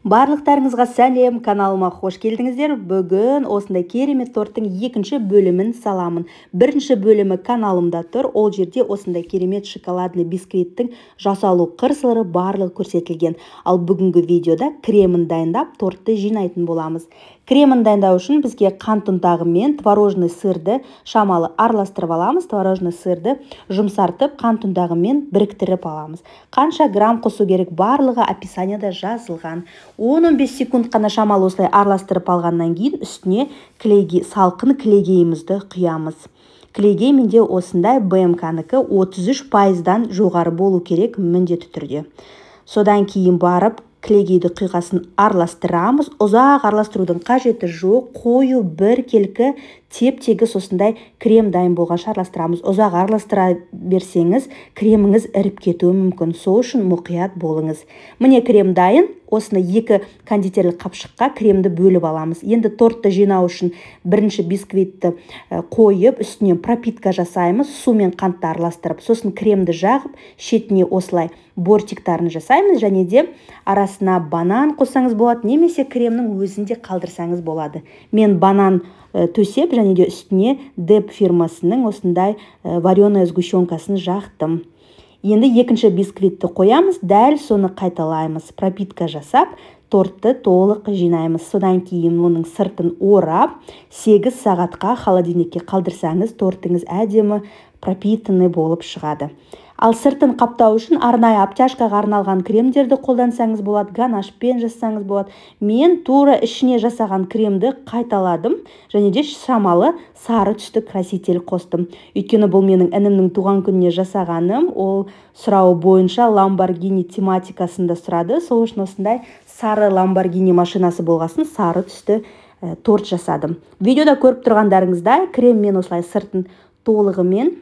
Барлықтарыңызға сәлем, каналыма қош келдіңіздер. Бүгін осындай керемет торттың екінші бөлімін саламын. Бірінші бөлімі каналымда тұр. Ол жерде осындай керемет шоколадный бисквиттің жасалу қыр-сыры барлығы көрсетілген. Ал бүгінгі видеода кремін дайындап, тортты жинайтын боламыз. Кремін дайындау үшін бізге қант ұнтағы мен творожный сырды шамалы араластырып аламыз. Творожный сырды жұмсартып, қант ұнтағымен біріктіріп аламыз. Қанша грамм қосу керек барлығы описанияда жазылған. 10-15 секунд қана шамалы осылай араластырып алғаннан кейін үстіне салқын клейгейімізді құямыз. Клейгей менде осындай БМК-нікі 33%-дан жоғары болу керек міндетті түрде. Содан кейін барып клейгейді құйғасын араластырамыз. Ұзақ араластырудың қажеті жоқ. Қою бір келкі теп-тегіс осындай крем дайын болғанша араластырамыз. Ұзақ араластыра берсеңіз, креміңіз іріп кетуі мүмкін. Сол үшін мұқият болыңыз. Міне крем дайын. Осыны екі кондитерлік қапшыққа кремді бөліп аламыз. Енді тортты жинау үшін бірінші бисквитті қойып, үстінен пропитка жасаймыз. Су мен қантты араластырып, сосын кремді жағып, шетіне осылай бортиктарын жасаймыз. Және де арасына банан қосаңыз болады, немесе кремнің өзінде қалдырсаңыз болады. Мен банан төсеп, және де үстіне Деп фирмасының осындай вареная сгущенкасын жақтым. Енді екінші бисквитті қоямыз, дәл соны қайталаймыз. Пропитка жасап, тортты толық жинаймыз. Содан кейін оның сыртын орап, 8 сағатқа холодильникке қалдырсаңыз, тортыңыз әдемі пропитанный болып шығады. Ал сыртын қаптау үшін арнайы обтяжкаға арналған кремдерді қолдансаңыз болады, ганашпен жасаңыз болады. Мен тура ішіне жасаған кремді қайталадым, және де шамалы сары түсті краситель қостым. Өйткені бұл менің інімнің туған күніне жасағаным, ол сұрауы бойынша Lamborghini тематикасында сұрады. Сол үшін осындай сары Lamborghini машинасы болғасын сары түсті торт жасадым. Видеода көріп тұрғандарыңыздай креммен осылай сыртын толығымен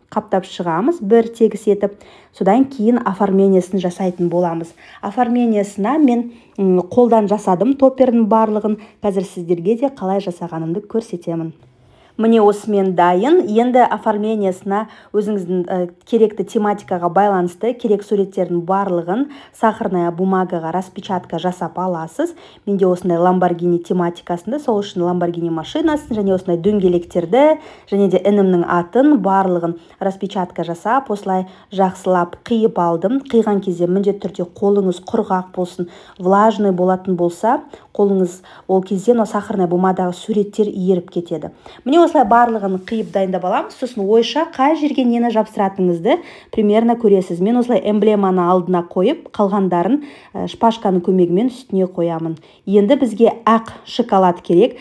қаптап шығамыз, бір тегіс етіп, содан кейін оформлениясын жасайтын боламыз. Оформлениясына мен қолдан жасадым топпердің барлығын. Қазір сіздерге де қалай жасағанымды көрсетемін. Міне осымен дайын. Енді оформлениясына өзіңіздің керекті тематикаға байланысты керек суреттердің барлығын сахарная бумагаға распечатка жасап аласыз. Менде осындай Lamborghini тематикасында, сол үшін Lamborghini машинасын, және осындай дөңгелектерді, және де інімнің атын барлығын распечатка жасап, осылай жақсылап қиып алдым. Қиған кезде міндетті түрде қолыңыз құрғақ болсын, влажный болатын болса, қолыңыз ол кезде сахарная бумагадағы суреттер еріп кетеді. Міне осылай барлығын қиып дайындап аламыз. Сосын ойша қай жерге нені жапсыратыңызды примерно көресіз. Мен осылай эмблеманы алдына қойып, қалғандарын шпажканың көмегімен үстіне қоямын. Енді бізге ақ шоколад керек.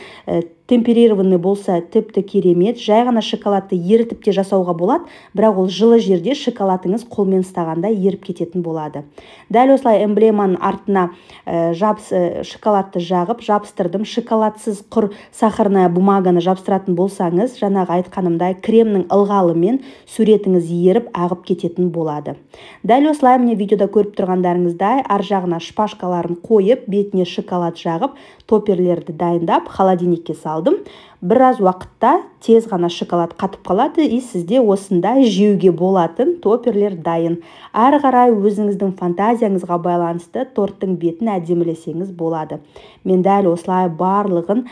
Темперированный болса тіпті керемет. Жай ғана шоколадты ерітіп те жасауға болады, бірақ ол жылы жерде шоколадыңыз қолмен ұстағанда еріп кететін болады. Дәл осылай эмблеманың артына шоколадты жағып жабыстырдым. Шоколадсыз құр сахарная бумаганы жабыстыратын болсаңыз, жаңағы айтқанымдай кремнің ылғалымен суретіңіз еріп ағып кететін болады. Дәл осылай міне видеода көріп тұрғандарыңыздай ар жағына шпажкаларын қойып, бетіне шоколад жағып, топперлерді дайындап, холодильникке салдым. Біраз уақытта тез ғана шоколад қатып қалады, и сізде осындай жеуге болатын топперлер дайын. Ары қарай өзіңіздің фантазияңызға байланысты торттың бетін әдемілесеңіз болады. Мен дәл осылай барлығын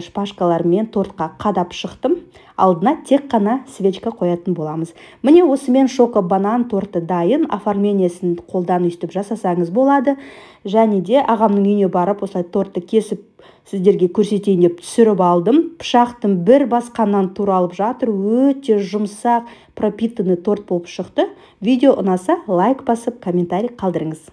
шпажкалармен тортқа қадап шықтым. Алдына тек қана свечка қоятын боламыз. Міне осымен шоко-банан торты дайын. Оформлениясын қолдан өйстіп жасасаңыз болады. Және де ағамның үйіне барып осылай тортты кесіп сіздерге көрсетейін деп түсіріп алдым. Пышақтың бір басқаннан туралып жатыр. Өте жұмсақ пропитанный торт болып шықты. Видео ұнаса лайк басып, комментарий қалдырыңыз.